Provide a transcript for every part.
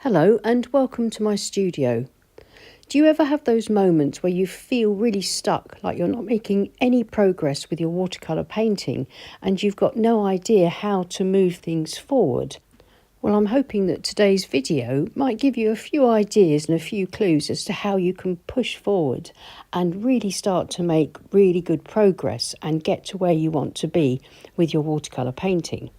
Hello and welcome to my studio. Do you ever have those moments where you feel really stuck, like you're not making any progress with your watercolour painting and you've got no idea how to move things forward? Well, I'm hoping that today's video might give you a few ideas and a few clues as to how you can push forward and really start to make really good progress and get to where you want to be with your watercolour painting.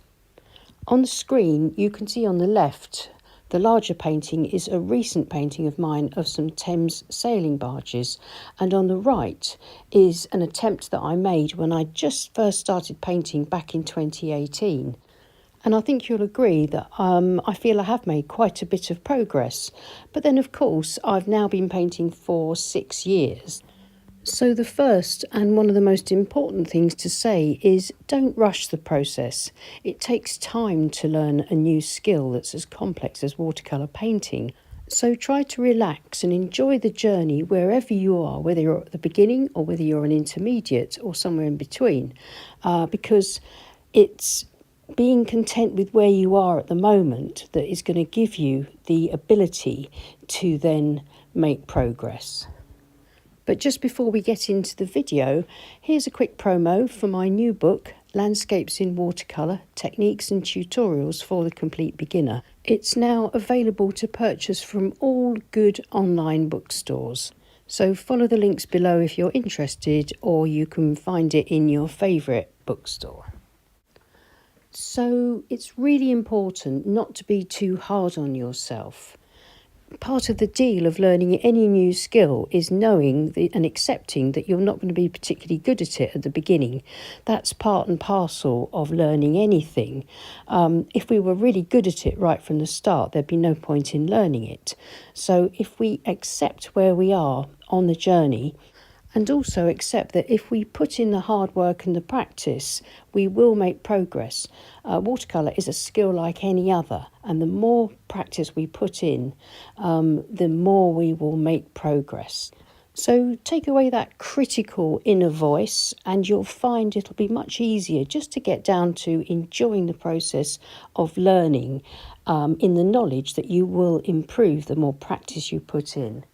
On the screen, you can see on the left, the larger painting is a recent painting of mine of some Thames sailing barges, and on the right is an attempt that I made when I just first started painting back in 2018. And I think you'll agree that I feel I have made quite a bit of progress. But then, of course, I've now been painting for 6 years. So the first and one of the most important things to say is don't rush the process. It takes time to learn a new skill that's as complex as watercolour painting. So try to relax and enjoy the journey wherever you are, whether you're at the beginning or whether you're an intermediate or somewhere in between, because it's being content with where you are at the moment that is going to give you the ability to then make progress. But just before we get into the video, here's a quick promo for my new book, Landscapes in Watercolour, Techniques and Tutorials for the Complete Beginner. It's now available to purchase from all good online bookstores. So follow the links below if you're interested, or you can find it in your favourite bookstore. So it's really important not to be too hard on yourself. Part of the deal of learning any new skill is knowing and accepting that you're not going to be particularly good at it at the beginning. That's part and parcel of learning anything. If we were really good at it right from the start, there'd be no point in learning it. So if we accept where we are on the journey, and also accept that if we put in the hard work and the practice, we will make progress. Watercolour is a skill like any other, and the more practice we put in, the more we will make progress. So take away that critical inner voice and you'll find it'll be much easier just to get down to enjoying the process of learning, in the knowledge that you will improve the more practice you put in.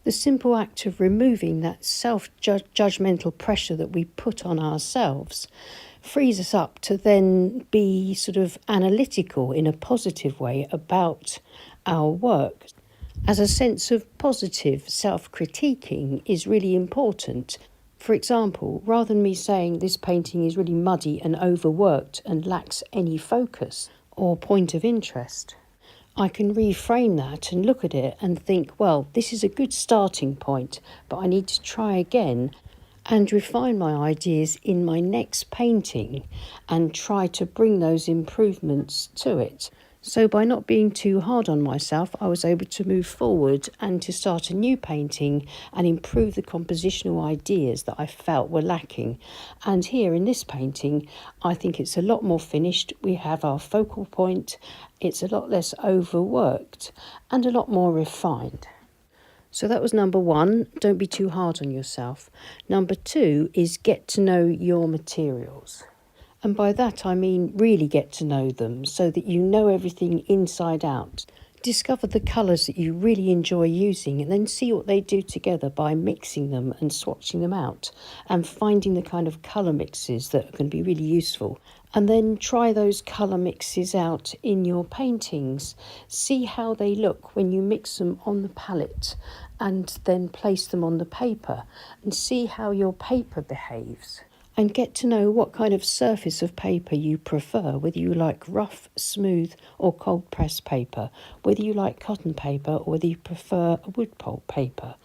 The simple act of removing that self-judgmental pressure that we put on ourselves frees us up to then be sort of analytical in a positive way about our work. As a sense of positive self-critiquing is really important. For example, rather than me saying this painting is really muddy and overworked and lacks any focus or point of interest, I can reframe that and look at it and think, well, this is a good starting point, but I need to try again and refine my ideas in my next painting and try to bring those improvements to it. So by not being too hard on myself, I was able to move forward and to start a new painting and improve the compositional ideas that I felt were lacking. And here in this painting, I think it's a lot more finished. We have our focal point. It's a lot less overworked and a lot more refined. So that was number one, don't be too hard on yourself. Number two is get to know your materials. And by that I mean really get to know them so that you know everything inside out. Discover the colours that you really enjoy using and then see what they do together by mixing them and swatching them out and finding the kind of colour mixes that are going to be really useful. And then try those colour mixes out in your paintings. See how they look when you mix them on the palette and then place them on the paper, and see how your paper behaves. And get to know what kind of surface of paper you prefer, whether you like rough, smooth or cold press paper, whether you like cotton paper or whether you prefer a wood pulp paper.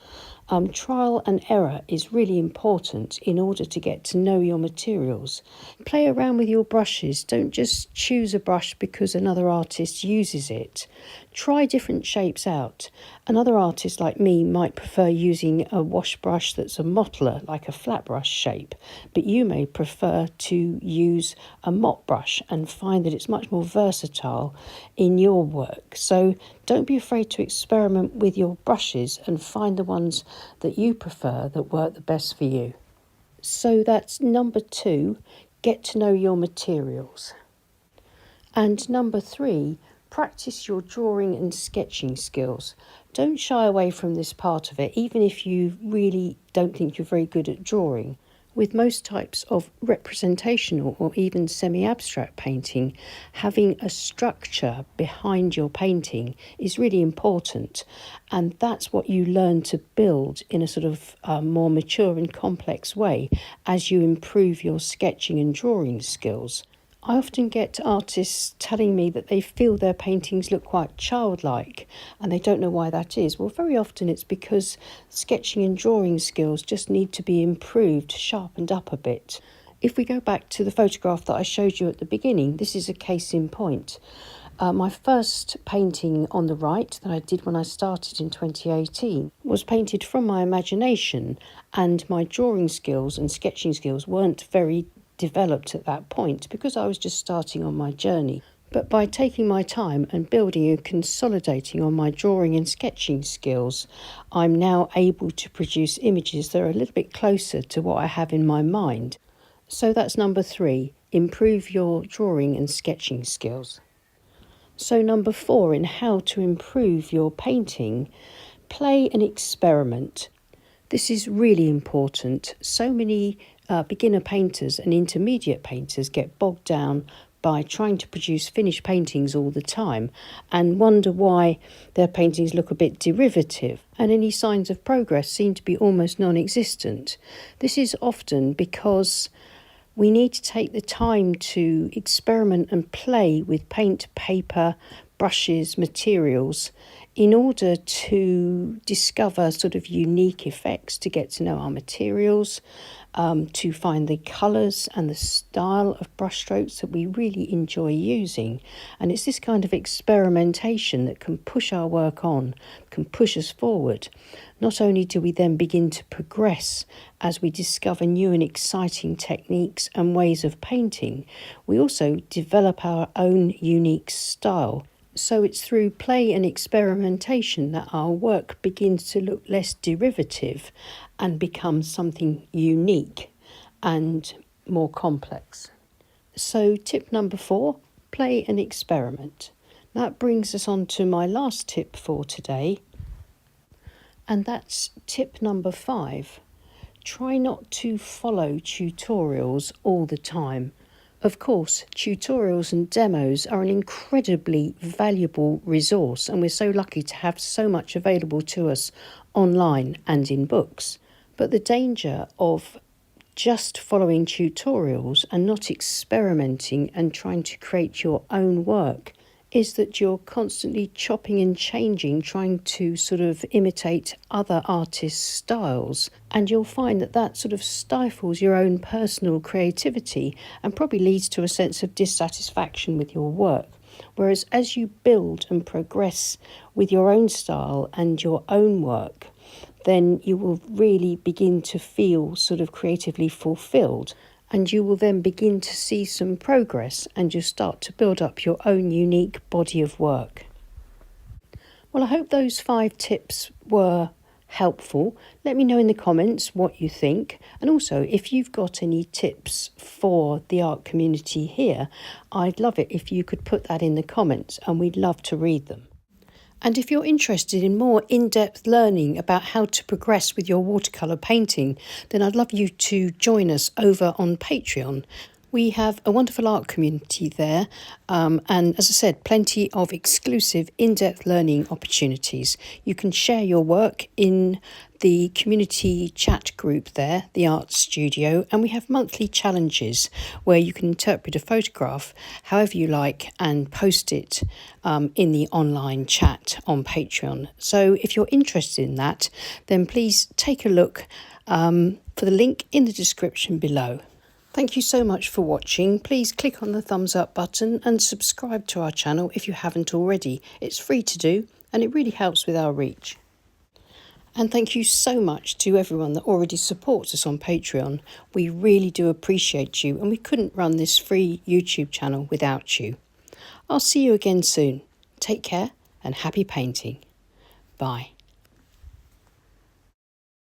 Trial and error is really important in order to get to know your materials. Play around with your brushes. Don't just choose a brush because another artist uses it. Try different shapes out. Another artist like me might prefer using a wash brush that's a mottler, like a flat brush shape, but you may prefer to use a mop brush and find that it's much more versatile in your work. So don't be afraid to experiment with your brushes and find the ones that you prefer that work the best for you. So that's number two, get to know your materials. And number three, practice your drawing and sketching skills. Don't shy away from this part of it, even if you really don't think you're very good at drawing. With most types of representational or even semi-abstract painting, having a structure behind your painting is really important, and that's what you learn to build in a sort of more mature and complex way as you improve your sketching and drawing skills. I often get artists telling me that they feel their paintings look quite childlike and they don't know why that is. Well, very often it's because sketching and drawing skills just need to be improved, sharpened up a bit. If we go back to the photograph that I showed you at the beginning, this is a case in point. My first painting on the right that I did when I started in 2018 was painted from my imagination, and my drawing skills and sketching skills weren't very developed at that point because I was just starting on my journey. But by taking my time and building and consolidating on my drawing and sketching skills, I'm now able to produce images that are a little bit closer to what I have in my mind. So that's number 3, improve your drawing and sketching skills. So number 4, in how to improve your painting, play and experiment. This is really important. So many beginner painters and intermediate painters get bogged down by trying to produce finished paintings all the time and wonder why their paintings look a bit derivative and any signs of progress seem to be almost non-existent. This is often because we need to take the time to experiment and play with paint, paper, brushes, materials in order to discover sort of unique effects, to get to know our materials, to find the colours and the style of brushstrokes that we really enjoy using. And it's this kind of experimentation that can push our work on, can push us forward. Not only do we then begin to progress as we discover new and exciting techniques and ways of painting, we also develop our own unique style. So it's through play and experimentation that our work begins to look less derivative and becomes something unique and more complex. So tip number 4, play and experiment. That brings us on to my last tip for today, and that's tip number 5. Try not to follow tutorials all the time. Of course, tutorials and demos are an incredibly valuable resource, and we're so lucky to have so much available to us online and in books. But the danger of just following tutorials and not experimenting and trying to create your own work is that you're constantly chopping and changing, trying to sort of imitate other artists' styles. And you'll find that that sort of stifles your own personal creativity and probably leads to a sense of dissatisfaction with your work. Whereas as you build and progress with your own style and your own work, then you will really begin to feel sort of creatively fulfilled. And you will then begin to see some progress and you'll start to build up your own unique body of work. Well, I hope those 5 tips were helpful. Let me know in the comments what you think. And also, if you've got any tips for the art community here, I'd love it if you could put that in the comments and we'd love to read them. And if you're interested in more in-depth learning about how to progress with your watercolour painting, then I'd love you to join us over on Patreon. We have a wonderful art community there, and as I said, plenty of exclusive in-depth learning opportunities. You can share your work in the community chat group there, the Art Studio, and we have monthly challenges where you can interpret a photograph however you like and post it in the online chat on Patreon. So if you're interested in that, then please take a look for the link in the description below. Thank you so much for watching. Please click on the thumbs up button and subscribe to our channel if you haven't already. It's free to do and it really helps with our reach. And thank you so much to everyone that already supports us on Patreon. We really do appreciate you and we couldn't run this free YouTube channel without you. I'll see you again soon. Take care and happy painting. Bye.